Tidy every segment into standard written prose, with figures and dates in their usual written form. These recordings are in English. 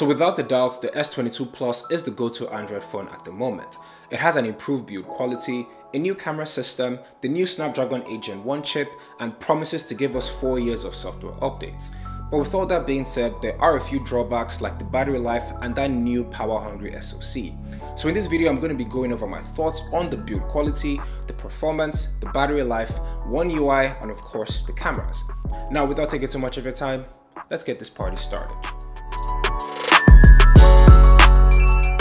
So without a doubt, the S22 Plus is the go-to Android phone at the moment. It has an improved build quality, a new camera system, the new Snapdragon 8 Gen 1 chip, and promises to give us 4 years of software updates. But with all that being said, there are a few drawbacks like the battery life and that new power-hungry SoC. So in this video, I'm going to be going over my thoughts on the build quality, the performance, the battery life, One UI, and of course the cameras. Now without taking too much of your time, let's get this party started.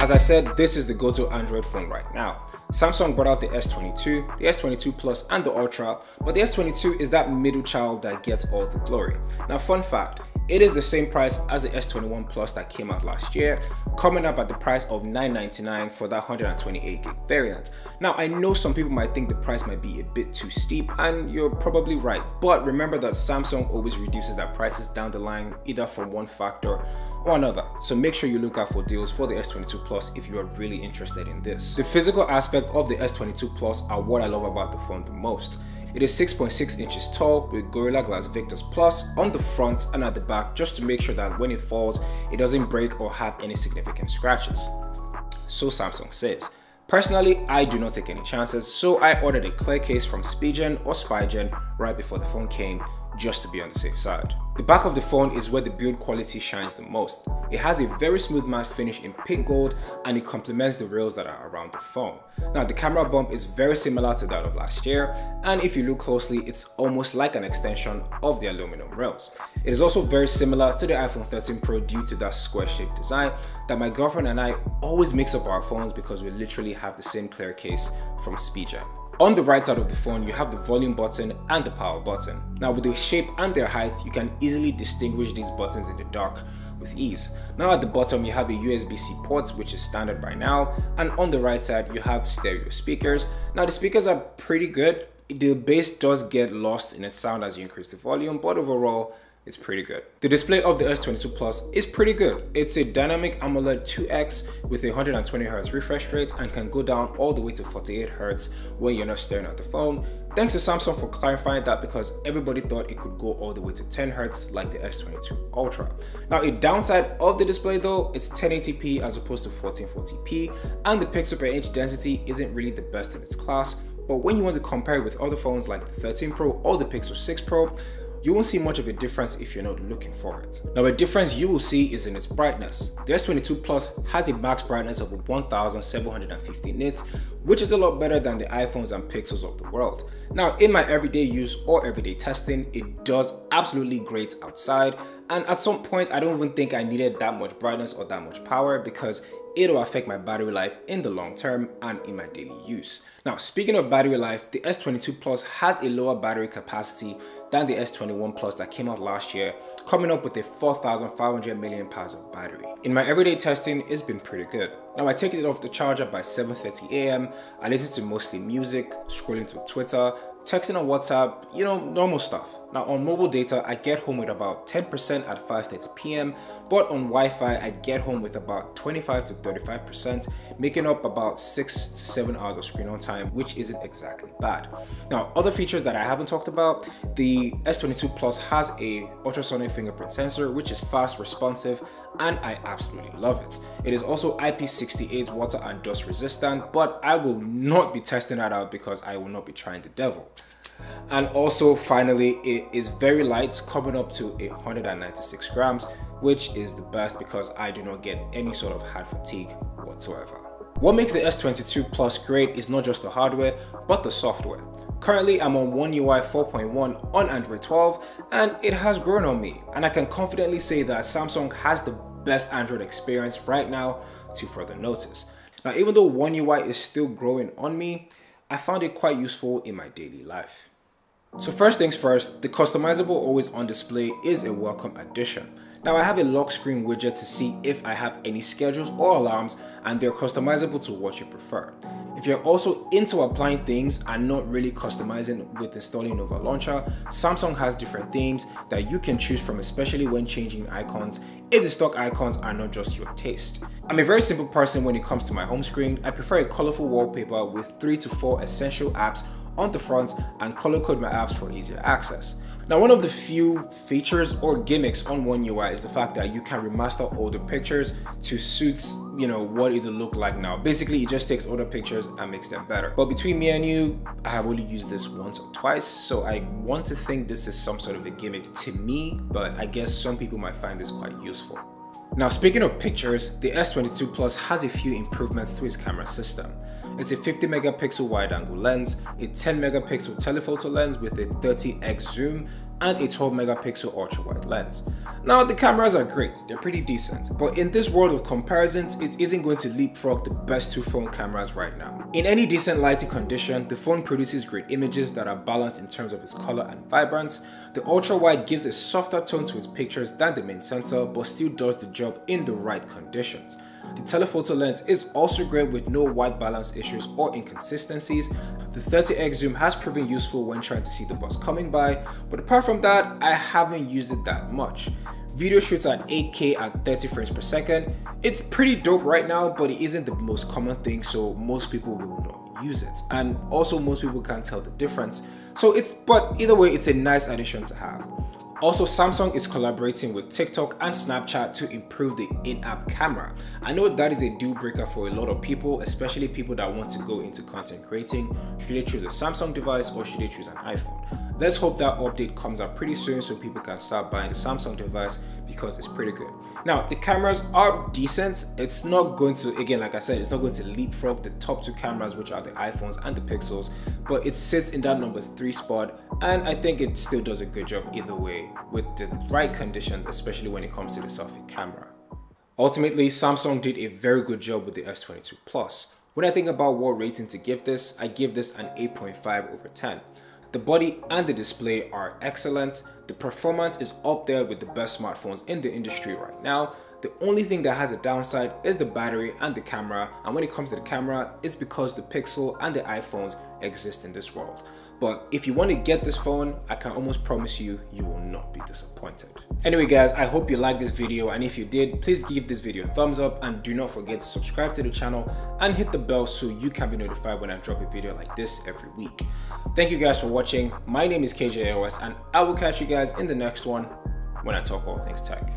As I said, this is the go-to Android phone right now. Samsung brought out the S22, the S22 Plus, and the Ultra, but the S22 is that middle child that gets all the glory. Now, fun fact, it is the same price as the S21 Plus that came out last year, coming up at the price of $999 for that 128GB variant. Now, I know some people might think the price might be a bit too steep, and you're probably right, but remember that Samsung always reduces their prices down the line, either from one factor or another. So make sure you look out for deals for the S22 Plus if you are really interested in this. The physical aspect of the S22 Plus are what I love about the phone the most. It is 6.6 inches tall with Gorilla Glass Victus Plus on the front and at the back, just to make sure that when it falls, it doesn't break or have any significant scratches. So Samsung says. Personally, I do not take any chances, so I ordered a clear case from Spigen or Spigen right before the phone came, just to be on the safe side. The back of the phone is where the build quality shines the most. It has a very smooth matte finish in pink gold, and it complements the rails that are around the phone. Now, the camera bump is very similar to that of last year, and if you look closely, it's almost like an extension of the aluminum rails. It is also very similar to the iPhone 13 Pro due to that square-shaped design that my girlfriend and I always mix up our phones because we literally have the same clear case from Spigen. On the right side of the phone, you have the volume button and the power button. Now with the shape and their height, you can easily distinguish these buttons in the dark with ease. Now at the bottom, you have a USB-C port, which is standard by now, and on the right side, you have stereo speakers. Now the speakers are pretty good. The bass does get lost in its sound as you increase the volume, but overall, it's pretty good. The display of the S22 Plus is pretty good. It's a dynamic AMOLED 2X with a 120Hz refresh rate and can go down all the way to 48Hz when you're not staring at the phone. Thanks to Samsung for clarifying that, because everybody thought it could go all the way to 10Hz like the S22 Ultra. Now, a downside of the display though, it's 1080p as opposed to 1440p, and the pixel per inch density isn't really the best in its class. But when you want to compare it with other phones like the 13 Pro or the Pixel 6 Pro, you won't see much of a difference if you're not looking for it. Now, a difference you will see is in its brightness. The S22 Plus has a max brightness of 1750 nits, which is a lot better than the iPhones and Pixels of the world. Now, in my everyday use or everyday testing, it does absolutely great outside, and at some point, I don't even think I needed that much brightness or that much power because it'll affect my battery life in the long term and in my daily use. Now, speaking of battery life, the S22 Plus has a lower battery capacity than the S21 Plus that came out last year, coming up with a 4,500 mAh of battery. In my everyday testing, it's been pretty good. Now, I take it off the charger by 7:30 AM, I listen to mostly music, scrolling through Twitter, texting on WhatsApp, you know, normal stuff. Now on mobile data, I get home with about 10% at 5:30 PM, but on Wi-Fi, I get home with about 25 to 35%, making up about 6 to 7 hours of screen on time, which isn't exactly bad. Now, other features that I haven't talked about, the S22 Plus has a ultrasonic fingerprint sensor, which is fast, responsive, and I absolutely love it. It is also IP68 water and dust resistant, but I will not be testing that out because I will not be trying the devil. And also, finally, it is very light, coming up to 196 grams, which is the best because I do not get any sort of hand fatigue whatsoever. What makes the S22 Plus great is not just the hardware, but the software. Currently, I'm on One UI 4.1 on Android 12, and it has grown on me. And I can confidently say that Samsung has the best Android experience right now to further notice. Now, even though One UI is still growing on me, I found it quite useful in my daily life. So first things first, the customizable always on display is a welcome addition. Now, I have a lock screen widget to see if I have any schedules or alarms, and they're customizable to what you prefer. If you're also into applying themes and not really customizing with installing Nova Launcher, Samsung has different themes that you can choose from, especially when changing icons if the stock icons are not just your taste. I'm a very simple person when it comes to my home screen. I prefer a colorful wallpaper with 3 to 4 essential apps on the front and color code my apps for easier access. Now, one of the few features or gimmicks on One UI is the fact that you can remaster older pictures to suit, what it'll look like now. Basically, it just takes older pictures and makes them better. But between me and you, I have only used this once or twice, so I want to think this is some sort of a gimmick to me, but I guess some people might find this quite useful. Now, speaking of pictures, the S22 Plus has a few improvements to its camera system. It's a 50 megapixel wide angle lens, a 10 megapixel telephoto lens with a 30x zoom, and a 12 megapixel ultra wide lens. Now, the cameras are great, they're pretty decent, but in this world of comparisons, it isn't going to leapfrog the best two phone cameras right now. In any decent lighting condition, the phone produces great images that are balanced in terms of its color and vibrance. The ultra wide gives a softer tone to its pictures than the main sensor, but still does the job in the right conditions. The telephoto lens is also great with no white balance issues or inconsistencies. The 30x zoom has proven useful when trying to see the bus coming by, but apart from that, I haven't used it that much. Video shoots at 8K at 30 frames per second. It's pretty dope right now, but it isn't the most common thing, so most people will not use it. And also most people can't tell the difference. But either way, it's a nice addition to have. Also, Samsung is collaborating with TikTok and Snapchat to improve the in-app camera. I know that is a deal breaker for a lot of people, especially people that want to go into content creating. Should they choose a Samsung device or should they choose an iPhone? Let's hope that update comes out pretty soon so people can start buying the Samsung device because it's pretty good. Now, the cameras are decent. It's not going to, again, like I said, it's not going to leapfrog the top two cameras, which are the iPhones and the Pixels, but it sits in that number 3 spot, and I think it still does a good job either way with the right conditions, especially when it comes to the selfie camera. Ultimately, Samsung did a very good job with the S22 Plus. When I think about what rating to give this, I give this an 8.5 over 10. The body and the display are excellent. The performance is up there with the best smartphones in the industry right now. The only thing that has a downside is the battery and the camera, and when it comes to the camera, it's because the Pixel and the iPhones exist in this world. But if you want to get this phone, I can almost promise you, you will not be disappointed. Anyway guys, I hope you liked this video, and if you did, please give this video a thumbs up and do not forget to subscribe to the channel and hit the bell so you can be notified when I drop a video like this every week. Thank you guys for watching. My name is KJOS, and I will catch you guys in the next one when I talk all things tech.